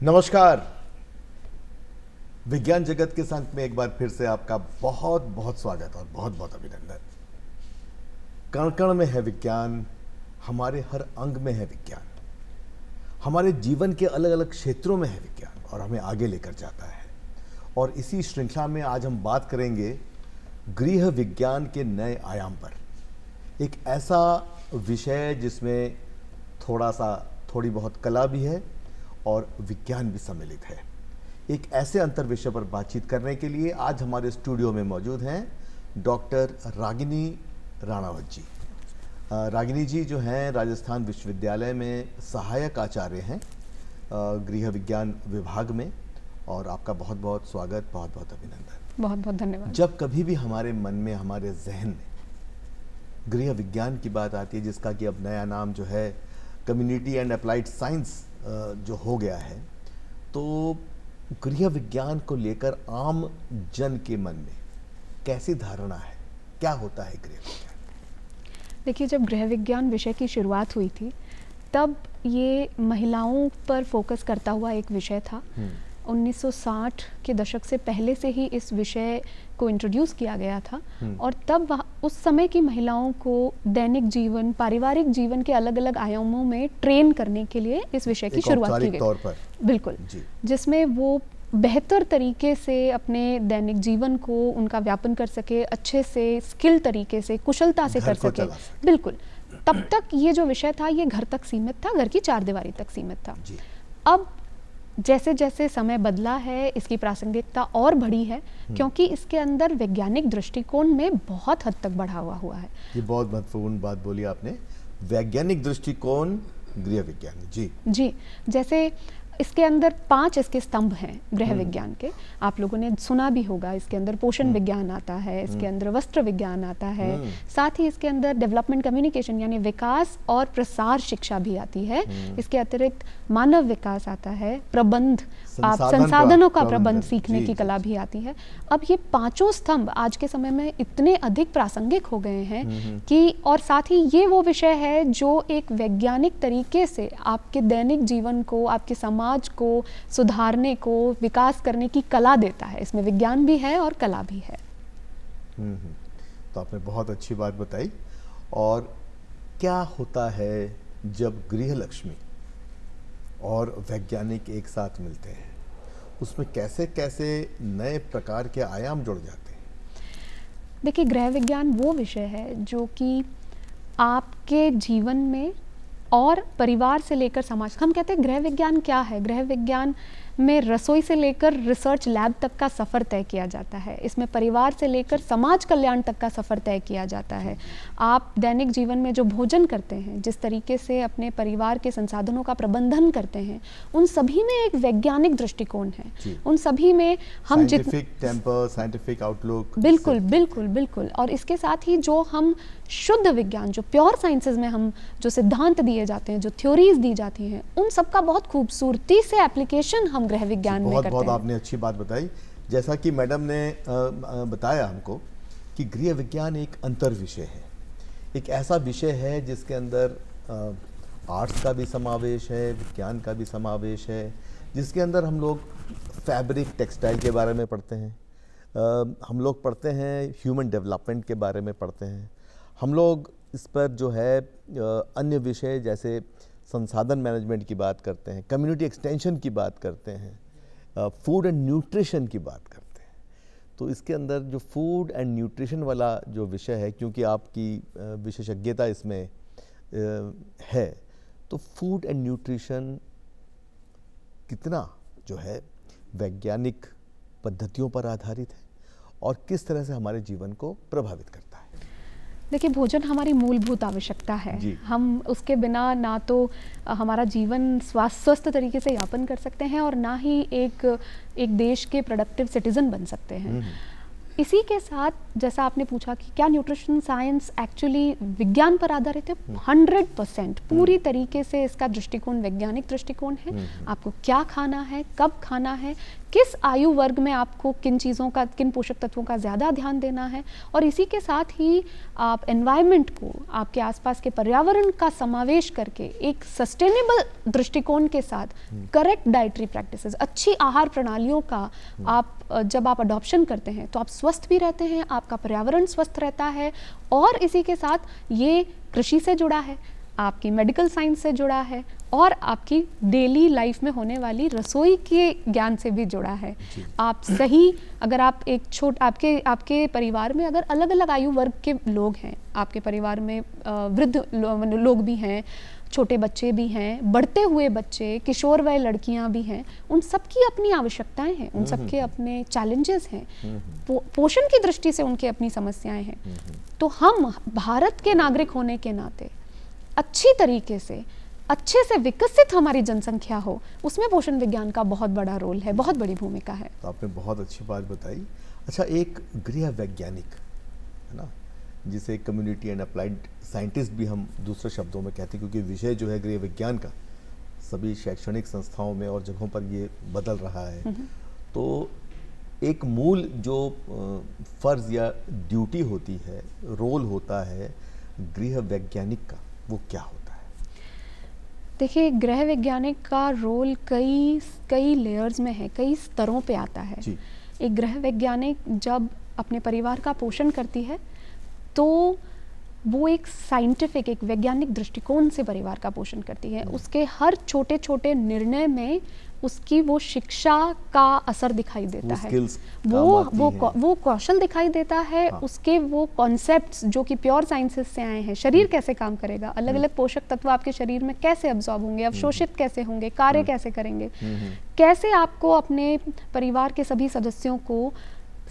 नमस्कार। विज्ञान जगत के संग में एक बार फिर से आपका बहुत बहुत स्वागत और बहुत बहुत अभिनंदन। कण कण में है विज्ञान, हमारे हर अंग में है विज्ञान, हमारे जीवन के अलग अलग क्षेत्रों में है विज्ञान और हमें आगे लेकर जाता है। और इसी श्रृंखला में आज हम बात करेंगे गृह विज्ञान के नए आयाम पर। एक ऐसा विषय जिसमें थोड़ी बहुत कला भी है और विज्ञान भी सम्मिलित है। एक ऐसे अंतर विषय पर बातचीत करने के लिए आज हमारे स्टूडियो में मौजूद हैं डॉक्टर रागिनी राणावत जी। रागिनी जी जो हैं राजस्थान विश्वविद्यालय में सहायक आचार्य हैं गृह विज्ञान विभाग में, और आपका बहुत बहुत स्वागत, बहुत बहुत अभिनंदन। बहुत बहुत धन्यवाद। जब कभी भी हमारे मन में, हमारे जहन में गृह विज्ञान की बात आती है, जिसका कि अब नया नाम जो है कम्युनिटी एंड अप्लाइड साइंस जो हो गया है, तो गृह विज्ञान को लेकर आम जन के मन में कैसी धारणा है, क्या होता है गृह विज्ञान? देखिए, जब गृह विज्ञान विषय की शुरुआत हुई थी तब ये महिलाओं पर फोकस करता हुआ एक विषय था। 1960 के दशक से पहले से ही इस विषय को इंट्रोड्यूस किया गया था और तब उस समय की महिलाओं को दैनिक जीवन, पारिवारिक जीवन के अलग अलग आयामों में ट्रेन करने के लिए इस विषय की शुरुआत की गई। तौर पर बिल्कुल, जिसमें वो बेहतर तरीके से अपने दैनिक जीवन को उनका व्यापन कर सके, अच्छे से स्किल तरीके से, कुशलता से कर सके। बिल्कुल, तब तक ये जो विषय था ये घर तक सीमित था, घर की चार दीवारी तक सीमित था। अब जैसे जैसे समय बदला है इसकी प्रासंगिकता और बढ़ी है, क्योंकि इसके अंदर वैज्ञानिक दृष्टिकोण में बहुत हद तक बढ़ावा हुआ है। ये बहुत महत्वपूर्ण बात बोली आपने, वैज्ञानिक दृष्टिकोण गृह विज्ञान। जी, जैसे इसके अंदर 5 इसके स्तंभ हैं गृह विज्ञान के। आप लोगों ने सुना भी होगा, इसके अंदर पोषण विज्ञान आता है, इसके अंदर वस्त्र विज्ञान आता है, साथ ही इसके अंदर डेवलपमेंट कम्युनिकेशन यानी विकास और प्रसार शिक्षा भी आती है। इसके अतिरिक्त मानव विकास आता है, प्रबंध, आप संसाधनों का प्रबंध सीखने की कला भी आती है। अब ये पांचों स्तंभ आज के समय में इतने अधिक प्रासंगिक हो गए हैं कि, और साथ ही ये वो विषय है जो एक वैज्ञानिक तरीके से आपके दैनिक जीवन को, आपके समाज को सुधारने को, विकास करने की कला देता है। इसमें विज्ञान भी है और कला भी है। तो आपने बहुत अच्छी बात बताई। और क्या होता है जब गृह लक्ष्मी और वैज्ञानिक एक साथ मिलते हैं, उसमें कैसे कैसे नए प्रकार के आयाम जुड़ जाते हैं? देखिए, गृह विज्ञान वो विषय है जो कि आपके जीवन में और परिवार से लेकर समाज, हम कहते हैं गृह विज्ञान क्या है? गृह विज्ञान में रसोई से लेकर रिसर्च लैब तक का सफ़र तय किया जाता है। इसमें परिवार से लेकर समाज कल्याण तक का सफ़र तय किया जाता है। आप दैनिक जीवन में जो भोजन करते हैं, जिस तरीके से अपने परिवार के संसाधनों का प्रबंधन करते हैं, उन सभी में एक वैज्ञानिक दृष्टिकोण है। उन सभी में हम साइंटिफिक आउटलुक, बिल्कुल बिल्कुल बिल्कुल। और इसके साथ ही जो हम शुद्ध विज्ञान, जो प्योर साइंसेज में हम जो सिद्धांत दिए जाते हैं, जो थ्योरीज दी जाती हैं, उन सब का बहुत खूबसूरती से एप्लीकेशन हम गृह विज्ञान में करते हैं। बहुत आपने अच्छी बात बताई। जैसा कि मैडम ने बताया हमको कि गृह विज्ञान एक अंतर विषय है, एक ऐसा विषय है जिसके अंदर आर्ट्स का भी समावेश है, विज्ञान का भी समावेश है, जिसके अंदर हम लोग फैब्रिक, टेक्सटाइल के बारे में पढ़ते हैं, हम लोग पढ़ते हैं ह्यूमन डेवलपमेंट के बारे में पढ़ते हैं, हम लोग इस पर जो है अन्य विषय जैसे संसाधन मैनेजमेंट की बात करते हैं, कम्युनिटी एक्सटेंशन की बात करते हैं, फूड एंड न्यूट्रिशन की बात करते हैं। तो इसके अंदर जो फूड एंड न्यूट्रिशन वाला जो विषय है, क्योंकि आपकी विशेषज्ञता इसमें है, तो फूड एंड न्यूट्रिशन कितना जो है वैज्ञानिक पद्धतियों पर आधारित है और किस तरह से हमारे जीवन को प्रभावित करता है? देखिए, भोजन हमारी मूलभूत आवश्यकता है। हम उसके बिना ना तो हमारा जीवन स्वस्थ तरीके से यापन कर सकते हैं और ना ही एक देश के प्रोडक्टिव सिटीजन बन सकते हैं। इसी के साथ, जैसा आपने पूछा कि क्या न्यूट्रिशन साइंस एक्चुअली विज्ञान पर आधारित है, 100% पूरी तरीके से इसका दृष्टिकोण वैज्ञानिक दृष्टिकोण है। आपको क्या खाना है, कब खाना है, किस आयु वर्ग में आपको किन चीज़ों का, किन पोषक तत्वों का ज़्यादा ध्यान देना है, और इसी के साथ ही आप एनवायरनमेंट को, आपके आसपास के पर्यावरण का समावेश करके एक सस्टेनेबल दृष्टिकोण के साथ करेक्ट डाइटरी प्रैक्टिसेस, अच्छी आहार प्रणालियों का आप जब आप अडॉप्शन करते हैं तो आप स्वस्थ भी रहते हैं, आपका पर्यावरण स्वस्थ रहता है, और इसी के साथ ये कृषि से जुड़ा है, आपकी मेडिकल साइंस से जुड़ा है, और आपकी डेली लाइफ में होने वाली रसोई के ज्ञान से भी जुड़ा है। आप सही, अगर आप एक आपके परिवार में अगर अलग अलग आयु वर्ग के लोग हैं, आपके परिवार में वृद्ध लोग भी हैं, छोटे बच्चे भी हैं, बढ़ते हुए बच्चे, किशोर वय लड़कियां भी हैं, उन सबकी अपनी आवश्यकताएं हैं, उन सबके अपने चैलेंजेस हैं, पोषण की दृष्टि से उनके अपनी समस्याएं हैं। तो हम भारत के नागरिक होने के नाते अच्छी तरीके से, अच्छे से विकसित हमारी जनसंख्या हो, उसमें पोषण विज्ञान का बहुत बड़ा रोल है, बहुत बड़ी भूमिका है। तो आपने बहुत अच्छी बात बताई। अच्छा, एक गृह वैज्ञानिक है ना, जिसे कम्युनिटी एंड अप्लाइड साइंटिस्ट भी हम दूसरे शब्दों में कहते हैं, क्योंकि विषय जो है गृह विज्ञान का सभी शैक्षणिक संस्थाओं में और जगहों पर ये बदल रहा है। तो एक मूल जो फर्ज या ड्यूटी होती है, रोल होता है गृह वैज्ञानिक का, वो क्या होता है? देखिए, गृह वैज्ञानिक का रोल कई लेयर्स में है, कई स्तरों पे आता है। एक गृह वैज्ञानिक जब अपने परिवार का पोषण करती है तो वो एक साइंटिफिक, एक वैज्ञानिक दृष्टिकोण से परिवार का पोषण करती है। उसके हर छोटे छोटे निर्णय में उसकी वो शिक्षा का असर दिखाई देता है, वो कौशल दिखाई देता है। हाँ। उसके वो कॉन्सेप्ट्स जो कि प्योर साइंसेस से आए हैं, शरीर कैसे काम करेगा, अलग अलग पोषक तत्व आपके शरीर में कैसे अब्सॉर्ब होंगे, अवशोषित कैसे होंगे, कार्य कैसे करेंगे, कैसे आपको अपने परिवार के सभी सदस्यों को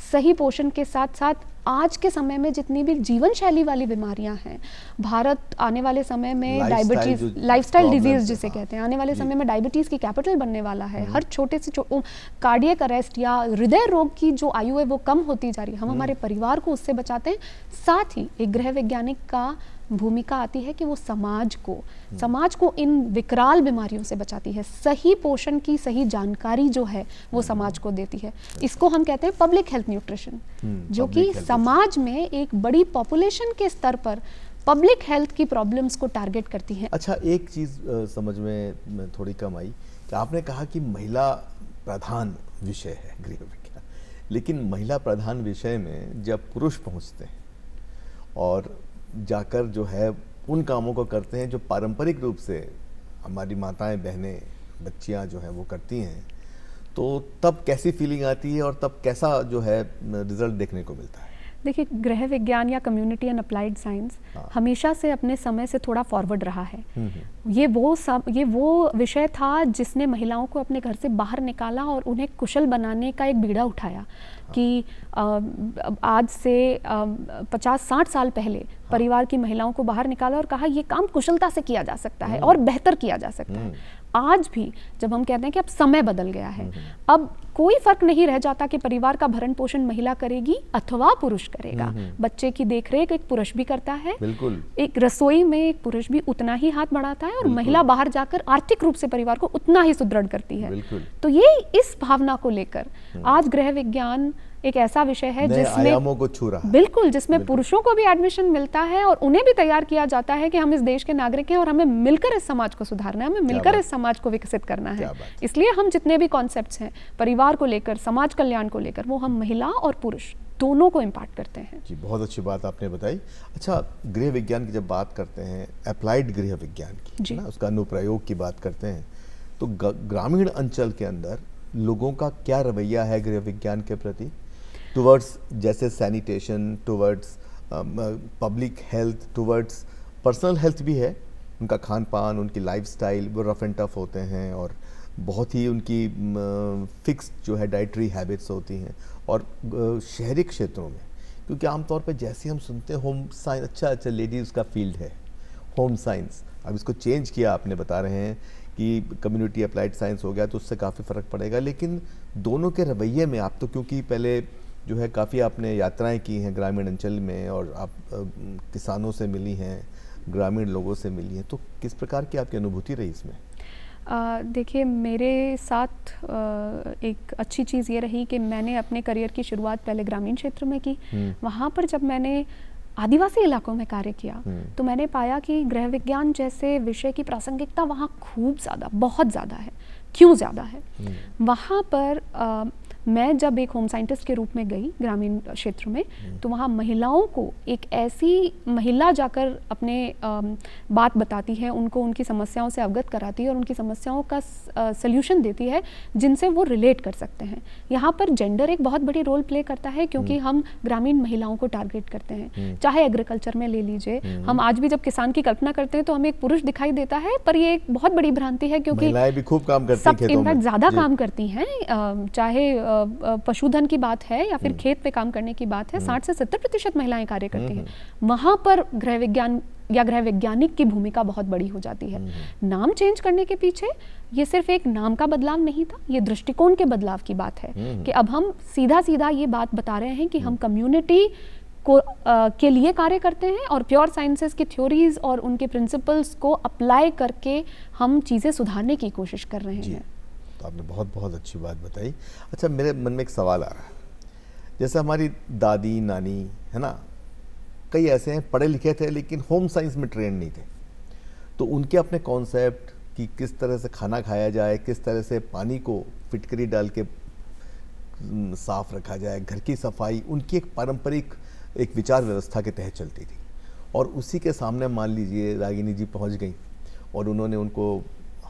सही पोषण के साथ साथ आज के समय में जितनी भी जीवन शैली वाली बीमारियां हैं, भारत आने वाले समय में डायबिटीज, लाइफस्टाइल डिजीज जिसे कहते हैं, आने वाले समय में डायबिटीज की कैपिटल बनने वाला है। हर छोटे से कार्डियक अरेस्ट या हृदय रोग की जो आयु है वो कम होती जा रही है। हम हमारे परिवार को उससे बचाते हैं। साथ ही एक गृह वैज्ञानिक का भूमिका आती है कि वो समाज को इन विकराल बीमारियों से बचाती है। सही पोषण की सही जानकारी जो है वो समाज को देती है। इसको हम कहते हैं पब्लिक हेल्थ न्यूट्रिशन, जो कि समाज में एक बड़ी पॉपुलेशन के स्तर पर पब्लिक हेल्थ की प्रॉब्लम्स को टारगेट करती है। अच्छा, एक चीज समझ में थोड़ी कम आई कि आपने कहा कि महिला प्रधान विषय है गृह विज्ञान, लेकिन महिला प्रधान विषय में जब पुरुष पहुंचते हैं और जाकर जो है उन कामों को करते हैं जो पारंपरिक रूप से हमारी माताएं, बहनें, बच्चियां जो हैं वो करती हैं, तो तब कैसी फीलिंग आती है और तब कैसा जो है रिजल्ट देखने को मिलता है? देखिए, गृह विज्ञान या कम्युनिटी एंड अप्लाइड साइंस हमेशा से अपने समय से थोड़ा फॉरवर्ड रहा है। ये वो विषय था जिसने महिलाओं को अपने घर से बाहर निकाला और उन्हें कुशल बनाने का एक बीड़ा उठाया कि आज से 50-60 साल पहले परिवार की महिलाओं को बाहर निकाला और कहा ये काम कुशलता से किया जा सकता है और बेहतर किया जा सकता है। आज भी जब हम कहते हैं कि अब समय बदल गया है, अब कोई फर्क नहीं रह जाता कि परिवार का भरण पोषण महिला करेगी अथवा पुरुष करेगा। बच्चे की देखरेख एक पुरुष भी करता है, बिल्कुल। एक रसोई में एक पुरुष भी उतना ही हाथ बढ़ाता है और महिला बाहर जाकर आर्थिक रूप से परिवार को उतना ही सुदृढ़ करती है। तो ये इस भावना को लेकर आज गृह विज्ञान एक ऐसा विषय है जिसमें आयामों को छू रहा है। बिल्कुल, जिसमें पुरुषों को भी एडमिशन मिलता है और उन्हें भी तैयार किया जाता है कि हम इस देश के नागरिक हैं और हमें मिलकर इस समाज को सुधारना है, हमें मिलकर इस समाज को विकसित करना है। इसलिए हम जितने भी कॉन्सेप्ट्स हैं परिवार को लेकर, समाज कल्याण को लेकर, वो हम महिला और पुरुष दोनों को इम्पैक्ट करते हैं। जी, बहुत अच्छी बात आपने बताई। अच्छा, गृह विज्ञान की जब बात करते हैं, अप्लाइड गृह विज्ञान की ना, उसका अनुप्रयोग की बात करते हैं, तो ग्रामीण अंचल के अंदर लोगों का क्या रवैया है गृह विज्ञान के प्रति, टुवर्ड्स जैसे sanitation, towards public health, towards personal health भी है, उनका खान पान, उनकी लाइफस्टाइल वो रफ एंड टफ होते हैं और बहुत ही उनकी फिक्स जो है डाइटरी हैबिट्स होती हैं। और शहरी क्षेत्रों में क्योंकि आमतौर पे जैसे हम सुनते हैं होम साइंस, अच्छा लेडीज़ का फील्ड है होम साइंस, अब इसको चेंज किया, आपने बता रहे हैं कि कम्युनिटी अप्लाइड साइंस हो गया तो उससे काफ़ी फ़र्क पड़ेगा। लेकिन दोनों के रवैये में आप तो, क्योंकि पहले जो है काफ़ी आपने यात्राएं की हैं ग्रामीण अंचल में और आप किसानों से मिली हैं, ग्रामीण लोगों से मिली हैं, तो किस प्रकार की आपकी अनुभूति रही इसमें? देखिए, मेरे साथ एक अच्छी चीज़ ये रही कि मैंने अपने करियर की शुरुआत पहले ग्रामीण क्षेत्र में की। वहाँ पर जब मैंने आदिवासी इलाकों में कार्य किया तो मैंने पाया कि गृह विज्ञान जैसे विषय की प्रासंगिकता वहाँ खूब ज़्यादा, बहुत ज़्यादा है। क्यों ज़्यादा है? वहाँ पर मैं जब एक होम साइंटिस्ट के रूप में गई ग्रामीण क्षेत्र में, तो वहाँ महिलाओं को एक ऐसी महिला जाकर अपने बात बताती है, उनको उनकी समस्याओं से अवगत कराती है और उनकी समस्याओं का सल्यूशन देती है जिनसे वो रिलेट कर सकते हैं। यहाँ पर जेंडर एक बहुत बड़ी रोल प्ले करता है, क्योंकि हम ग्रामीण महिलाओं को टारगेट करते हैं। चाहे एग्रीकल्चर में ले लीजिए, हम आज भी जब किसान की कल्पना करते हैं तो हमें एक पुरुष दिखाई देता है, पर ये एक बहुत बड़ी भ्रांति है, क्योंकि महिलाएं भी खूब काम करती हैं, सब इनफैक्ट ज़्यादा काम करती हैं। चाहे पशुधन की बात है या फिर खेत पे काम करने की बात है, 60 से 70% महिलाएं कार्य करती हैं। वहाँ पर गृह विज्ञान या गृह वैज्ञानिक की भूमिका बहुत बड़ी हो जाती है। नाम चेंज करने के पीछे ये सिर्फ एक नाम का बदलाव नहीं था, ये दृष्टिकोण के बदलाव की बात है कि अब हम सीधा सीधा ये बात बता रहे हैं कि हम कम्युनिटी को के लिए कार्य करते हैं और प्योर साइंसेस की थ्योरीज और उनके प्रिंसिपल्स को अप्लाई करके हम चीज़ें सुधारने की कोशिश कर रहे हैं। तो आपने बहुत बहुत अच्छी बात बताई। अच्छा, मेरे मन में एक सवाल आ रहा है, जैसे हमारी दादी नानी है ना, कई ऐसे हैं पढ़े लिखे थे लेकिन होम साइंस में ट्रेन नहीं थे, तो उनके अपने कॉन्सेप्ट कि किस तरह से खाना खाया जाए, किस तरह से पानी को फिटकरी डाल के साफ रखा जाए, घर की सफाई, उनकी एक पारंपरिक एक विचार व्यवस्था के तहत चलती थी। और उसी के सामने मान लीजिए रागिनी जी पहुंच गई और उन्होंने उनको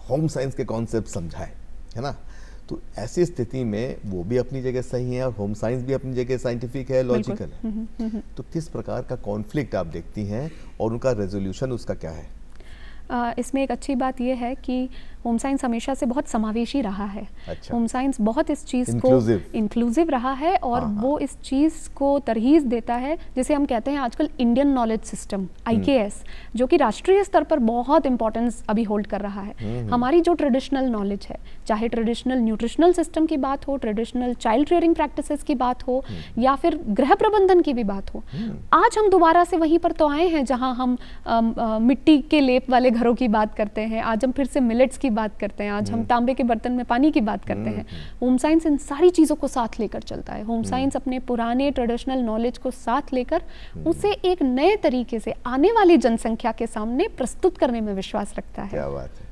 होम साइंस के कॉन्सेप्ट समझाए, है ना। तो ऐसी स्थिति में वो भी अपनी जगह सही है और होम साइंस भी अपनी जगह साइंटिफिक है, लॉजिकल है। तो किस प्रकार का कॉन्फ्लिक्ट आप देखती हैं और उनका रेजोल्यूशन उसका क्या है? इसमें एक अच्छी बात यह है कि होम साइंस हमेशा से बहुत समावेशी रहा है। अच्छा। होम साइंस बहुत इस चीज़ को इंक्लूसिव रहा है और वो इस चीज़ को तरहीज़ देता है, जिसे हम कहते हैं आजकल इंडियन नॉलेज सिस्टम IKS, जो कि राष्ट्रीय स्तर पर बहुत इंपॉर्टेंस अभी होल्ड कर रहा है। हमारी जो ट्रेडिशनल नॉलेज है, चाहे ट्रेडिशनल न्यूट्रिशनल सिस्टम की बात हो, ट्रेडिशनल चाइल्ड रेयरिंग प्रैक्टिसेस की बात हो या फिर गृह प्रबंधन की भी बात हो, आज हम दोबारा से वहीं पर तो आए हैं जहाँ हम मिट्टी के लेप वाले घरों की बात करते हैं, आज हम फिर से मिलेट्स की बात करते हैं, आज हम तांबे के बर्तन में पानी की बात करते हैं। होम साइंस इन सारी चीज़ों को साथ लेकर चलता है। होम साइंस अपने पुराने ट्रेडिशनल नॉलेज को साथ लेकर उसे एक नए तरीके से आने वाली जनसंख्या के सामने प्रस्तुत करने में विश्वास रखता है। क्या बात है,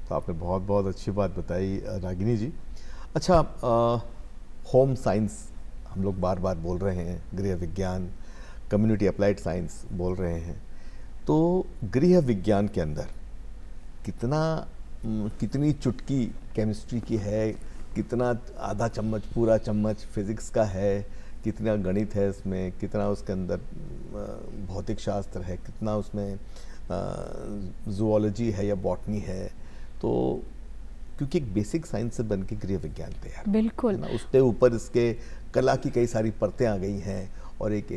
तो आपने बहुत बहुत अच्छी बात बताई रागिनी जी। अच्छा, होम साइंस हम लोग बार बार बोल रहे हैं, गृह विज्ञान, कम्युनिटी अप्लाइड साइंस बोल रहे हैं, तो गृह विज्ञान के अंदर कितनी चुटकी केमिस्ट्री की है, कितना आधा चम्मच पूरा चम्मच फिजिक्स का है, कितना गणित है इसमें, कितना उसके अंदर भौतिक शास्त्र है, कितना उसमें जूलॉजी है या बॉटनी है। तो क्योंकि एक बेसिक साइंस से बन के गृह विज्ञान तैयार, बिल्कुल, उसके ऊपर इसके कला की कई सारी परतें आ गई हैं और एक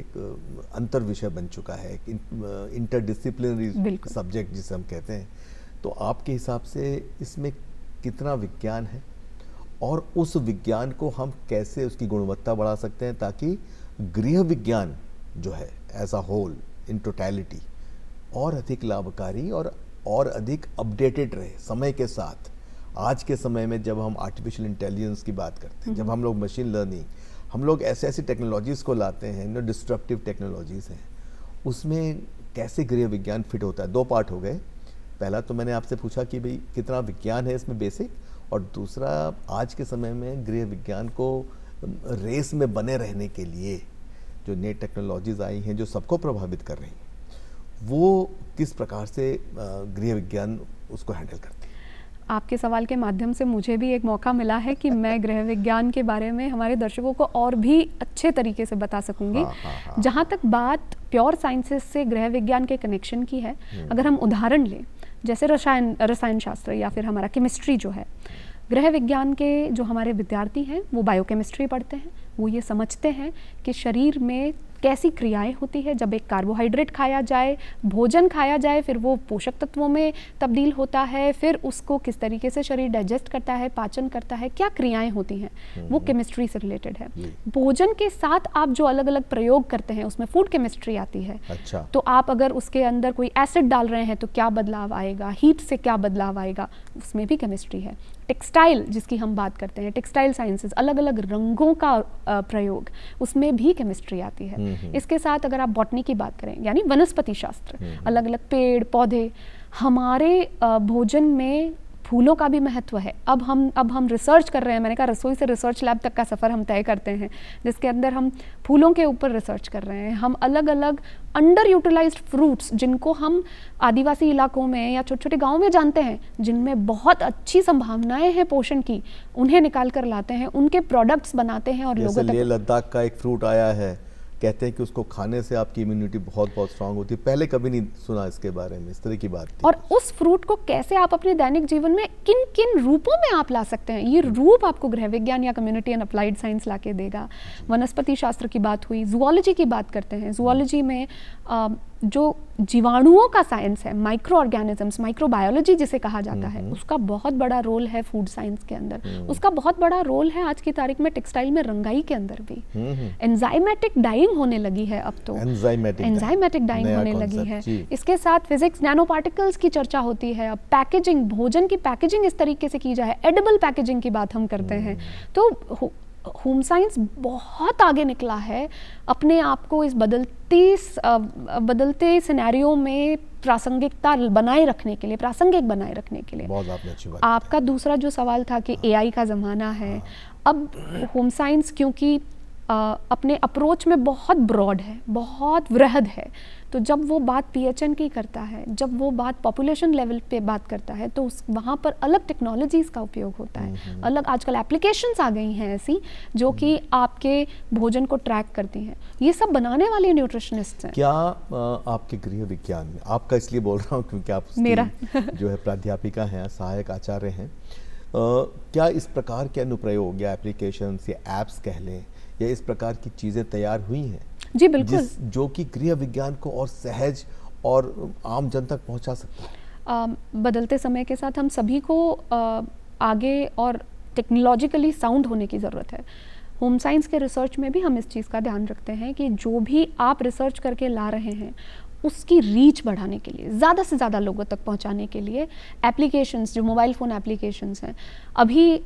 अंतर विषय बन चुका है, एक इंटरडिसिप्लिनरी सब्जेक्ट जिसे हम कहते हैं। तो आपके हिसाब से इसमें कितना विज्ञान है और उस विज्ञान को हम कैसे उसकी गुणवत्ता बढ़ा सकते हैं ताकि गृह विज्ञान जो है as a whole in totality और अधिक लाभकारी और अधिक अपडेटेड रहे समय के साथ। आज के समय में जब हम आर्टिफिशियल इंटेलिजेंस की बात करते हैं, जब हम लोग मशीन लर्निंग, हम लोग ऐसी टेक्नोलॉजीज़ को लाते हैं जो डिस्ट्रप्टिव टेक्नोलॉजीज़ हैं, उसमें कैसे गृह विज्ञान फिट होता है? दो पार्ट हो गए। पहला तो मैंने आपसे पूछा कि भाई कितना विज्ञान है इसमें बेसिक, और दूसरा आज के समय में गृह विज्ञान को रेस में बने रहने के लिए जो नई टेक्नोलॉजीज़ आई हैं जो सबको प्रभावित कर रही हैं, वो किस प्रकार से गृह विज्ञान उसको हैंडल करते हैं? आपके सवाल के माध्यम से मुझे भी एक मौका मिला है कि मैं गृह विज्ञान के बारे में हमारे दर्शकों को और भी अच्छे तरीके से बता सकूंगी। जहाँ तक बात प्योर साइंसेस से गृह विज्ञान के कनेक्शन की है, अगर हम उदाहरण लें जैसे रसायन शास्त्र या फिर हमारा केमिस्ट्री जो है, गृह विज्ञान के जो हमारे विद्यार्थी हैं वो बायोकेमिस्ट्री पढ़ते हैं, वो ये समझते हैं कि शरीर में कैसी क्रियाएं होती है जब एक कार्बोहाइड्रेट खाया जाए, भोजन खाया जाए, फिर वो पोषक तत्वों में तब्दील होता है, फिर उसको किस तरीके से शरीर डाइजेस्ट करता है, पाचन करता है, क्या क्रियाएं होती हैं, वो केमिस्ट्री से रिलेटेड है। भोजन के साथ आप जो अलग अलग प्रयोग करते हैं उसमें फूड केमिस्ट्री आती है। अच्छा। तो आप अगर उसके अंदर कोई एसिड डाल रहे हैं तो क्या बदलाव आएगा, हीट से क्या बदलाव आएगा, उसमें भी केमिस्ट्री है। टेक्सटाइल जिसकी हम बात करते हैं, टेक्सटाइल साइंसेज, अलग अलग रंगों का प्रयोग, उसमें भी केमिस्ट्री आती है। इसके साथ अगर आप बॉटनी की बात करें यानी वनस्पति शास्त्र, अलग अलग पेड़ पौधे, हमारे भोजन में फूलों का भी महत्व है। अब हम रिसर्च कर रहे हैं, मैंने कहा रसोई से रिसर्च लैब तक का सफ़र हम तय करते हैं, जिसके अंदर हम फूलों के ऊपर रिसर्च कर रहे हैं। हम अलग अलग अंडर यूटिलाइज्ड फ्रूट्स जिनको हम आदिवासी इलाकों में या छोटे छोटे गाँव में जानते हैं, जिनमें बहुत अच्छी संभावनाएं हैं पोषण की, उन्हें निकाल कर लाते हैं, उनके प्रोडक्ट्स बनाते हैं और लोगों तक। लेह लद्दाख का एक फ्रूट आया है, कहते हैं कि उसको खाने से आपकी इम्यूनिटी बहुत बहुत स्ट्रांग होती है। पहले कभी नहीं सुना इसके बारे में, इस तरह की बात थी। और उस फ्रूट को कैसे आप अपने दैनिक जीवन में किन किन रूपों में आप ला सकते हैं, ये रूप आपको गृह विज्ञान या कम्युनिटी एंड अप्लाइड साइंस लाके देगा। वनस्पति शास्त्र की बात हुई, जूलॉजी की बात करते हैं। जूलॉजी में जो जीवाणुओं का साइंस है, माइक्रो ऑर्गेनिजम्स, माइक्रोबायोलॉजी जिसे कहा जाता है, उसका बहुत बड़ा रोल है फूड साइंस के अंदर। उसका बहुत बड़ा रोल है आज की तारीख में टेक्सटाइल में रंगाई के अंदर भी। एंजाइमेटिक डाइंग होने लगी है अब तो, एंजाइमेटिक डाइंग होने लगी है। इसके साथ फिजिक्स, नैनो पार्टिकल्स की चर्चा होती है। अब पैकेजिंग, भोजन की पैकेजिंग इस तरीके से की जाए, एडिबल पैकेजिंग की बात हम करते हैं। तो होम साइंस बहुत आगे निकला है अपने आप को इस बदलते सिनेरियो में प्रासंगिक बनाए रखने के लिए। बहुत आपने अच्छी बात। आपका दूसरा जो सवाल था कि एआई का ज़माना है, अब होम साइंस क्योंकि अपने अप्रोच में बहुत ब्रॉड है, बहुत वृहद है, तो जब वो बात पीएचएन की करता है, जब वो बात पॉपुलेशन लेवल पे बात करता है, तो वहाँ पर अलग टेक्नोलॉजीज़ का उपयोग होता है। अलग आजकल एप्लीकेशंस आ गई हैं ऐसी जो कि आपके भोजन को ट्रैक करती हैं। ये सब बनाने वाले न्यूट्रिशनिस्ट हैं। क्या आपके गृह विज्ञान में, आपका इसलिए बोल रहा हूँ क्योंकि आप मेरा जो है प्राध्यापिका हैं, सहायक आचार्य हैं, क्या इस प्रकार के अनुप्रयोग या एप्लीकेशंस या एप्स कह लें, या इस प्रकार की चीज़ें तैयार हुई हैं? जी बिल्कुल, जो कि गृह विज्ञान को और सहज और आम जन तक पहुंचा सकता है। बदलते समय के साथ हम सभी को आगे और टेक्नोलॉजिकली साउंड होने की ज़रूरत है। होम साइंस के रिसर्च में भी हम इस चीज़ का ध्यान रखते हैं कि जो भी आप रिसर्च करके ला रहे हैं उसकी रीच बढ़ाने के लिए, ज़्यादा से ज़्यादा लोगों तक पहुंचाने के लिए एप्लीकेशंस, जो मोबाइल फ़ोन एप्लीकेशंस हैं, अभी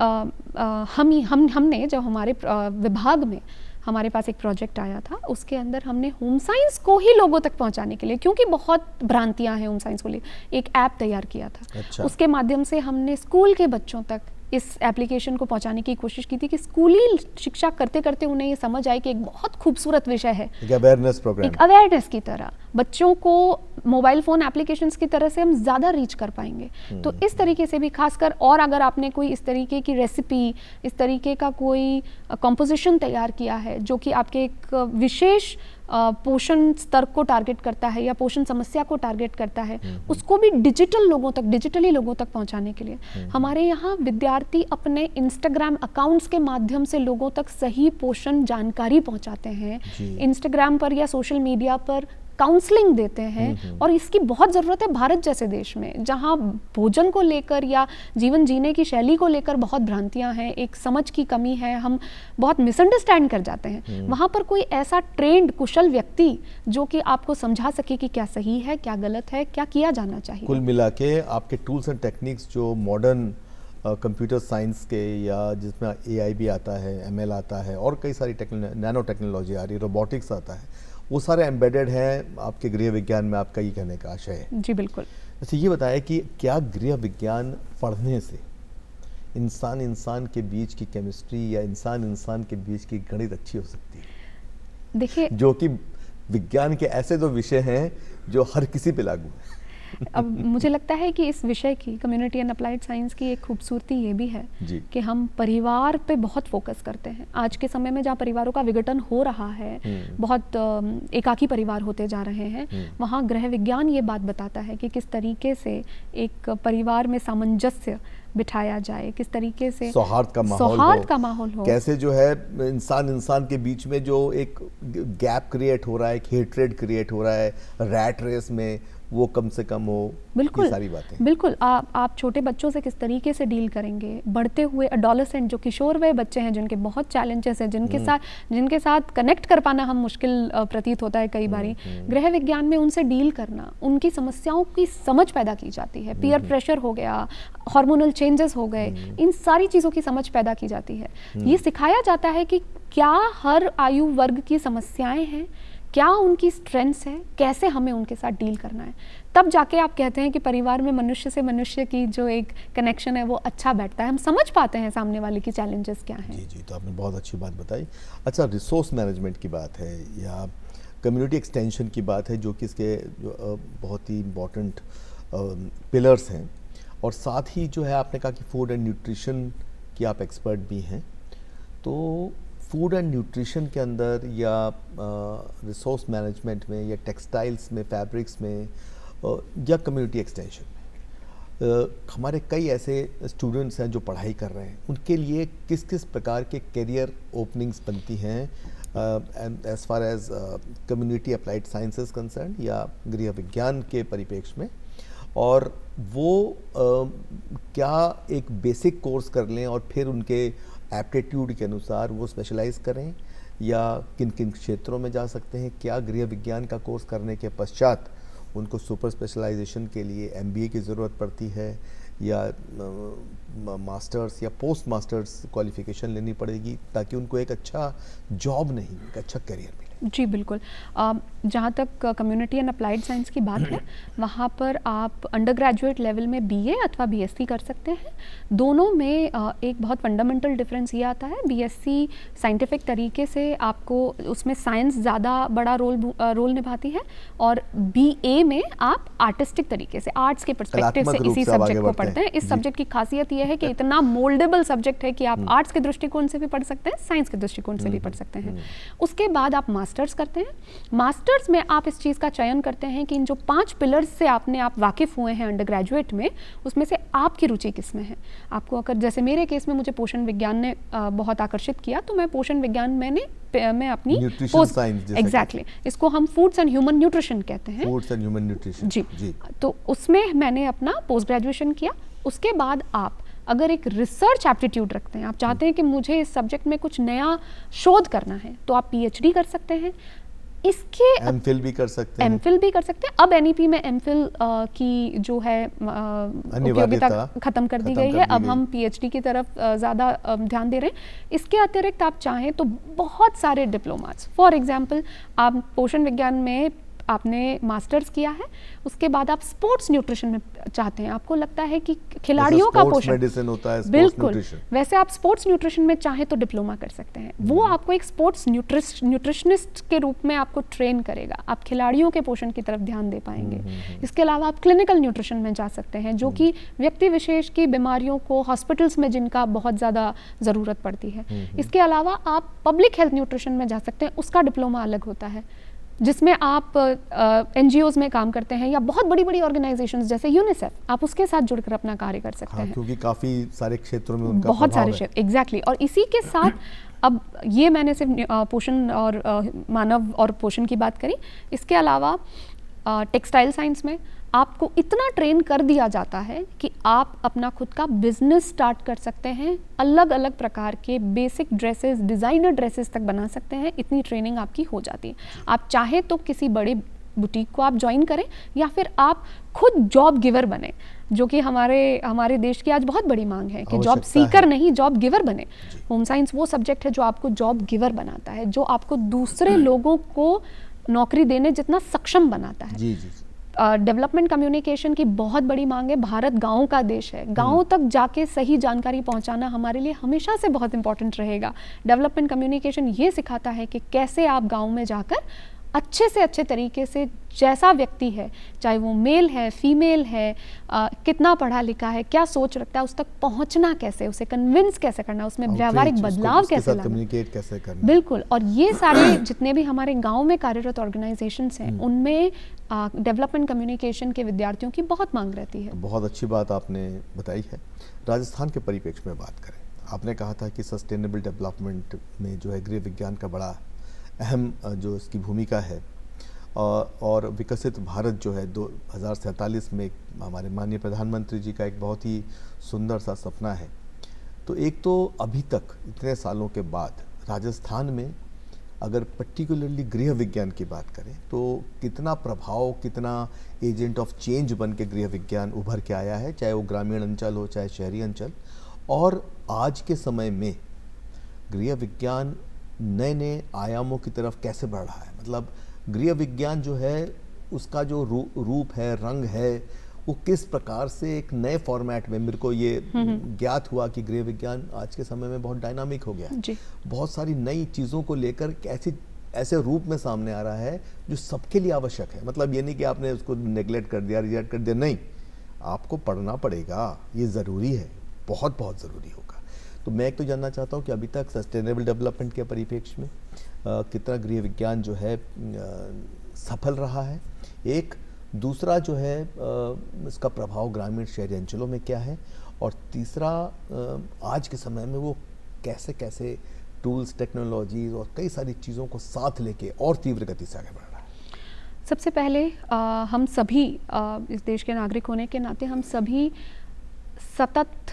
हमने जब हमारे विभाग में हमारे पास एक प्रोजेक्ट आया था, उसके अंदर हमने होम साइंस को ही लोगों तक पहुंचाने के लिए, क्योंकि बहुत भ्रांतियां हैं होम साइंस को लिए, एक ऐप तैयार किया था। अच्छा। उसके माध्यम से हमने स्कूल के बच्चों तक इस एप्लीकेशन को पहुंचाने की कोशिश की थी कि स्कूली शिक्षा करते करते उन्हें ये समझ आए कि एक बहुत खूबसूरत विषय है, एक अवेयरनेस प्रोग्राम, एक अवेयरनेस की तरह बच्चों को मोबाइल फ़ोन एप्लीकेशंस की तरह से हम ज़्यादा रीच कर पाएंगे। तो इस तरीके से भी खासकर, और अगर आपने कोई इस तरीके की रेसिपी, इस तरीके का कोई कंपोजिशन तैयार किया है जो कि आपके एक विशेष पोषण स्तर को टारगेट करता है या पोषण समस्या को टारगेट करता है, उसको भी डिजिटली लोगों तक पहुंचाने के लिए हमारे यहाँ विद्यार्थी अपने इंस्टाग्राम अकाउंट्स के माध्यम से लोगों तक सही पोषण जानकारी पहुंचाते हैं। इंस्टाग्राम पर या सोशल मीडिया पर काउंसलिंग देते हैं, और इसकी बहुत ज़रूरत है भारत जैसे देश में, जहां भोजन को लेकर या जीवन जीने की शैली को लेकर बहुत भ्रांतियां हैं, एक समझ की कमी है, हम बहुत मिसअंडरस्टैंड कर जाते हैं। वहां पर कोई ऐसा ट्रेंड कुशल व्यक्ति जो कि आपको समझा सके कि क्या सही है, क्या गलत है, क्या किया जाना चाहिए। कुल मिला के आपके टूल्स एंड टेक्निक्स जो मॉडर्न कंप्यूटर साइंस के, या जिसमें एआई भी आता है, एमएल आता है, और कई सारी नैनो टेक्नोलॉजी आ रही है, रोबोटिक्स आता है, वो सारे एम्बेडेड हैं आपके गृह विज्ञान में, आपका ये कहने का आशय है? जी बिल्कुल। अच्छा, ये बताया कि क्या गृह विज्ञान पढ़ने से इंसान के बीच की केमिस्ट्री या इंसान के बीच की गणित अच्छी हो सकती है? देखिए, जो कि विज्ञान के ऐसे दो विषय हैं जो हर किसी पे लागू है। अब मुझे लगता है कि इस विषय की, कम्युनिटी एंड अप्लाइड साइंस की एक खूबसूरती ये भी है कि हम परिवार पे बहुत फोकस करते हैं। आज के समय में जहाँ परिवारों का विघटन हो रहा है, बहुत एकाकी परिवार होते जा रहे हैं, वहाँ गृह विज्ञान ये बात बताता है कि किस तरीके से एक परिवार में सामंजस्य बिठाया जाए, किस तरीके से सौहार्द का माहौल हो, कैसे जो है इंसान के बीच में जो एक गैप क्रिएट हो रहा है, एक हेट्रेड क्रिएट हो रहा है रैट रेस में, वो कम से कम हो। बिल्कुल, ये सारी बातें बिल्कुल। आप छोटे बच्चों से किस तरीके से डील करेंगे, बढ़ते हुए एडोलेसेंट जो किशोर वय बच्चे हैं जिनके बहुत चैलेंजेस हैं, जिनके साथ कनेक्ट कर पाना हम मुश्किल प्रतीत होता है कई बारी, गृह विज्ञान में उनसे डील करना, उनकी समस्याओं की समझ पैदा की जाती है। पीयर प्रेशर हो गया, हार्मोनल चेंजेस हो गए, इन सारी चीज़ों की समझ पैदा की जाती है। ये सिखाया जाता है कि क्या हर आयु वर्ग की समस्याएं हैं, क्या उनकी स्ट्रेंथ्स है, कैसे हमें उनके साथ डील करना है। तब जाके आप कहते हैं कि परिवार में मनुष्य से मनुष्य की जो एक कनेक्शन है वो अच्छा बैठता है, हम समझ पाते हैं सामने वाले की चैलेंजेस क्या हैं। जी, तो आपने बहुत अच्छी बात बताई। अच्छा, रिसोर्स मैनेजमेंट की बात है या कम्युनिटी एक्सटेंशन की बात है, जो कि इसके बहुत ही इम्पोर्टेंट पिलर्स हैं, और साथ ही जो है आपने कहा कि फूड एंड न्यूट्रिशन की आप एक्सपर्ट भी हैं, तो फूड एंड न्यूट्रिशन के अंदर या रिसोर्स मैनेजमेंट में या टेक्सटाइल्स में, फैब्रिक्स में या कम्युनिटी एक्सटेंशन में हमारे कई ऐसे स्टूडेंट्स हैं जो पढ़ाई कर रहे हैं, उनके लिए किस किस प्रकार के करियर ओपनिंग्स बनती हैं as far as community applied sciences concern या गृह विज्ञान के परिप्रेक्ष्य में, और वो क्या एक बेसिक कोर्स कर लें और फिर उनके एप्टीट्यूड के अनुसार वो स्पेशलाइज करें, या किन किन क्षेत्रों में जा सकते हैं, क्या गृह विज्ञान का कोर्स करने के पश्चात उनको सुपर स्पेशलाइजेशन के लिए MBA की ज़रूरत पड़ती है, या मास्टर्स या पोस्ट मास्टर्स क्वालिफिकेशन लेनी पड़ेगी, ताकि उनको एक अच्छा जॉब नहीं, एक अच्छा करियर मिले। जी बिल्कुल। जहाँ तक कम्युनिटी एंड अप्लाइड साइंस की बात है, वहाँ पर आप अंडर ग्रेजुएट लेवल में BA अथवा BSc कर सकते हैं। दोनों में एक बहुत फंडामेंटल डिफरेंस ये आता है, BSc साइंटिफिक तरीके से आपको उसमें साइंस ज़्यादा बड़ा रोल निभाती है, और BA में आप आर्टिस्टिक तरीके से, आर्ट्स के पर्सपेक्टिव से इसी सब्जेक्ट को पढ़ते हैं। इस सब्जेक्ट की खासियत यह है कि इतना मोल्डेबल सब्जेक्ट है कि आप आर्ट्स के दृष्टिकोण से भी पढ़ सकते हैं, साइंस के दृष्टिकोण से भी पढ़ सकते हैं। उसके बाद आप मास्टर्स करते हैं। मास्टर्स में आप इस चीज़ का चयन करते हैं कि इन जो 5 पिलर्स से आप वाकिफ़ हुए हैं अंडर ग्रेजुएट में, उसमें से आपकी रुचि किस में है। आपको अगर, जैसे मेरे केस में मुझे पोषण विज्ञान ने बहुत आकर्षित किया, तो मैं पोषण विज्ञान मैं अपनी एग्जैक्टली इसको हम फूड्स एंड ह्यूमन न्यूट्रिशन कहते हैं, फूड्स एंड ह्यूमन न्यूट्रिशन जी। तो उसमें मैंने अपना पोस्ट ग्रेजुएशन किया। उसके बाद आप अगर एक रिसर्च एप्टीट्यूड रखते हैं, आप चाहते हैं कि मुझे इस सब्जेक्ट में कुछ नया शोध करना है, तो आप PhD कर सकते हैं। इसके MPhil भी कर सकते हैं। MPhil भी कर सकते हैं। अब NEP में MPhil की जो है उपयोगिता खत्म कर दी गई है। अब हम PhD की तरफ ज़्यादा ध्यान दे रहे हैं। इसके अतिरिक्त आप चाहें तो बहुत सारे डिप्लोमास, फॉर एग्जांपल आप पोषण विज्ञान में आपने मास्टर्स किया है, उसके बाद आप स्पोर्ट्स न्यूट्रिशन में चाहते हैं, आपको लगता है कि खिलाड़ियों का पोषण मेडिसिन होता है, बिल्कुल वैसे आप स्पोर्ट्स न्यूट्रिशन में चाहे तो डिप्लोमा कर सकते हैं। वो आपको एक स्पोर्ट्स न्यूट्रिशनिस्ट के रूप में आपको ट्रेन करेगा, आप खिलाड़ियों के पोषण की तरफ ध्यान दे पाएंगे। इसके अलावा आप क्लिनिकल न्यूट्रिशन में जा सकते हैं, जो कि व्यक्ति विशेष की बीमारियों को हॉस्पिटल्स में जिनका बहुत ज़्यादा ज़रूरत पड़ती है। इसके अलावा आप पब्लिक हेल्थ न्यूट्रिशन में जा सकते हैं, उसका डिप्लोमा अलग होता है, जिसमें आप NGOs में काम करते हैं या बहुत बड़ी बड़ी ऑर्गेनाइजेशंस जैसे यूनिसेफ, आप उसके साथ जुड़कर अपना कार्य कर सकते हैं, क्योंकि काफ़ी सारे क्षेत्रों में उनका बहुत सारे क्षेत्र एग्जैक्टली। और इसी के साथ अब ये मैंने सिर्फ पोषण और मानव और पोषण की बात करी, इसके अलावा टेक्सटाइल साइंस में आपको इतना ट्रेन कर दिया जाता है कि आप अपना खुद का बिजनेस स्टार्ट कर सकते हैं, अलग अलग प्रकार के बेसिक ड्रेसेस, डिज़ाइनर ड्रेसेस तक बना सकते हैं, इतनी ट्रेनिंग आपकी हो जाती है। आप चाहे तो किसी बड़े बुटीक को आप ज्वाइन करें, या फिर आप खुद जॉब गिवर बने, जो कि हमारे देश की आज बहुत बड़ी मांग है कि जॉब सीकर नहीं, जॉब गिवर बने। होम साइंस वो सब्जेक्ट है जो आपको जॉब गिवर बनाता है, जो आपको दूसरे लोगों को नौकरी देने जितना सक्षम बनाता है। जी जी। डेवलपमेंट कम्युनिकेशन की बहुत बड़ी मांग है। भारत गाँव का देश है, गाँव तक जाके सही जानकारी पहुंचाना हमारे लिए हमेशा से बहुत इंपॉर्टेंट रहेगा। डेवलपमेंट कम्युनिकेशन ये सिखाता है कि कैसे आप गाँव में जाकर अच्छे से अच्छे तरीके से जैसा व्यक्ति है, चाहे वो मेल है, फीमेल है, कितना पढ़ा लिखा है, क्या सोच रखता है, उस तक पहुंचना कैसे, उसे कन्विंस कैसे करना, उसमें व्यावहारिक बदलाव कैसे लाना, कम्युनिकेट कैसे करना। बिल्कुल। और ये सारे जितने भी हमारे गांव में कार्यरत ऑर्गेनाइजेशंस हैं उनमें डेवलपमेंट कम्युनिकेशन के विद्यार्थियों की बहुत मांग रहती है। बहुत अच्छी बात आपने बताई है। राजस्थान के परिप्रेक्ष्य में बात करें, आपने कहा था कि सस्टेनेबल डेवलपमेंट में जो है गृह विज्ञान का बड़ा अहम जो इसकी भूमिका है, और विकसित भारत जो है 2047 में हमारे माननीय प्रधानमंत्री जी का एक बहुत ही सुंदर सा सपना है। तो एक तो अभी तक इतने सालों के बाद राजस्थान में अगर पर्टिकुलरली गृह विज्ञान की बात करें तो कितना प्रभाव, कितना एजेंट ऑफ चेंज बन के गृह विज्ञान उभर के आया है, चाहे वो ग्रामीण अंचल हो चाहे शहरी अंचल। और आज के समय में गृह विज्ञान नए नए आयामों की तरफ कैसे बढ़ रहा है, मतलब गृह विज्ञान जो है उसका जो रूप है, रंग है, वो किस प्रकार से एक नए फॉर्मेट में, मेरे को ये ज्ञात हुआ कि गृह विज्ञान आज के समय में बहुत डायनामिक हो गया है, बहुत सारी नई चीज़ों को लेकर ऐसे रूप में सामने आ रहा है जो सबके लिए आवश्यक है। मतलब ये नहीं कि आपने उसको नेग्लेक्ट कर दिया, रिजेक्ट कर दिया, नहीं, आपको पढ़ना पड़ेगा, ये ज़रूरी है, बहुत बहुत ज़रूरी होगा। तो मैं एक तो जानना चाहता हूँ कि अभी तक सस्टेनेबल डेवलपमेंट के परिप्रेक्ष्य में कितना गृह विज्ञान जो है सफल रहा है, एक दूसरा जो है इसका प्रभाव ग्रामीण शहरी अंचलों में क्या है, और तीसरा आज के समय में वो कैसे कैसे टूल्स, टेक्नोलॉजीज और कई सारी चीज़ों को साथ लेके और तीव्र गति से आगे बढ़ रहा है। सबसे पहले हम सभी इस देश के नागरिक होने के नाते हम सभी सतत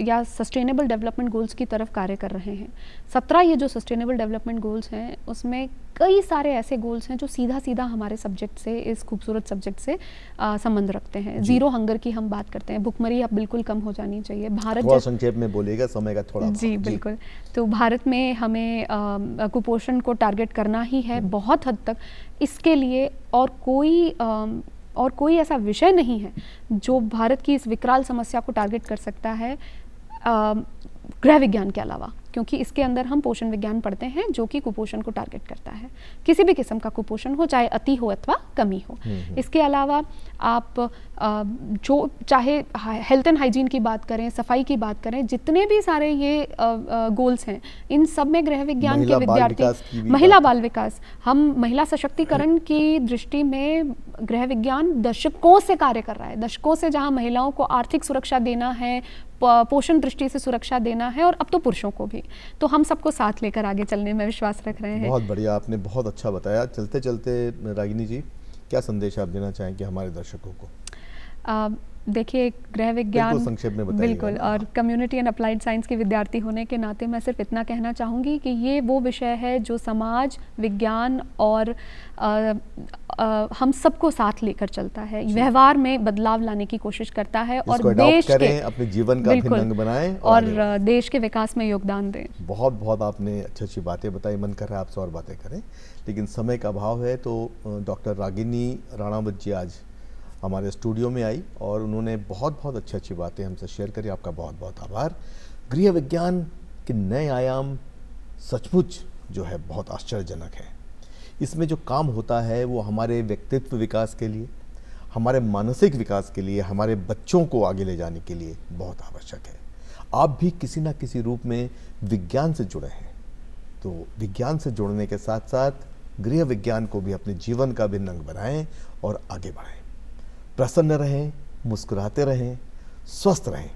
या सस्टेनेबल डेवलपमेंट गोल्स की तरफ कार्य कर रहे हैं। 17 ये जो सस्टेनेबल डेवलपमेंट गोल्स हैं उसमें कई सारे ऐसे गोल्स हैं जो सीधा सीधा हमारे सब्जेक्ट से, इस खूबसूरत सब्जेक्ट से संबंध रखते हैं। जीरो हंगर की हम बात करते हैं, भुखमरी अब बिल्कुल कम हो जानी चाहिए। भारत थोड़ा संक्षेप में बोलिएगा, समय का थोड़ा। जी बिल्कुल। तो भारत में हमें कुपोषण को टारगेट करना ही है बहुत हद तक। इसके लिए और कोई ऐसा विषय नहीं है जो भारत की इस विकराल समस्या को टारगेट कर सकता है गृह विज्ञान के अलावा, क्योंकि इसके अंदर हम पोषण विज्ञान पढ़ते हैं जो कि कुपोषण को टारगेट करता है। किसी भी किस्म का कुपोषण हो, चाहे अति हो अथवा कमी हो। इसके अलावा आप जो चाहे हेल्थ एंड हाइजीन की बात करें, सफाई की बात करें, जितने भी सारे ये गोल्स हैं, इन सब में गृह विज्ञान के विद्यार्थी, महिला बाल विकास, हम महिला सशक्तिकरण की दृष्टि में गृह विज्ञान दशकों से कार्य कर रहा है। दशकों से जहाँ महिलाओं को आर्थिक सुरक्षा देना है, पोषण दृष्टि से सुरक्षा देना है, और अब तो पुरुषों को भी, तो हम सबको साथ लेकर आगे चलने में विश्वास रख रहे हैं। बहुत बढ़िया, आपने बहुत अच्छा बताया। चलते चलते रागिनी जी, क्या संदेश आप देना चाहेंगे हमारे दर्शकों को? देखिए, गृह विज्ञान संक्षेप में बताइए। बिल्कुल, और कम्युनिटी एंड अप्लाइड साइंस के विद्यार्थी होने के नाते मैं सिर्फ इतना कहना चाहूँगी कि ये वो विषय है जो समाज, विज्ञान और हम सबको साथ लेकर चलता है, व्यवहार में बदलाव लाने की कोशिश करता है, और देश के अपने जीवन का अभिन्न अंग बनाएं और देश के विकास में योगदान दें। बहुत बहुत आपने अच्छी अच्छी बातें बताई, मन कर रहा है आपसे और बातें करें, लेकिन समय का अभाव है। तो डॉक्टर रागिनी राणावत जी आज हमारे स्टूडियो में आई और उन्होंने बहुत बहुत अच्छी अच्छी बातें हमसे शेयर करी। आपका बहुत बहुत आभार। गृह विज्ञान के नए आयाम सचमुच जो है बहुत आश्चर्यजनक है। इसमें जो काम होता है वो हमारे व्यक्तित्व विकास के लिए, हमारे मानसिक विकास के लिए, हमारे बच्चों को आगे ले जाने के लिए बहुत आवश्यक है। आप भी किसी ना किसी रूप में विज्ञान से जुड़े हैं, तो विज्ञान से जुड़ने के साथ साथ गृह विज्ञान को भी अपने जीवन का अभिन्न अंग बनाएं और आगे बढ़ें। प्रसन्न रहें, मुस्कुराते रहें, स्वस्थ रहें।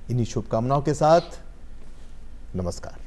इन्हीं शुभकामनाओं के साथ नमस्कार।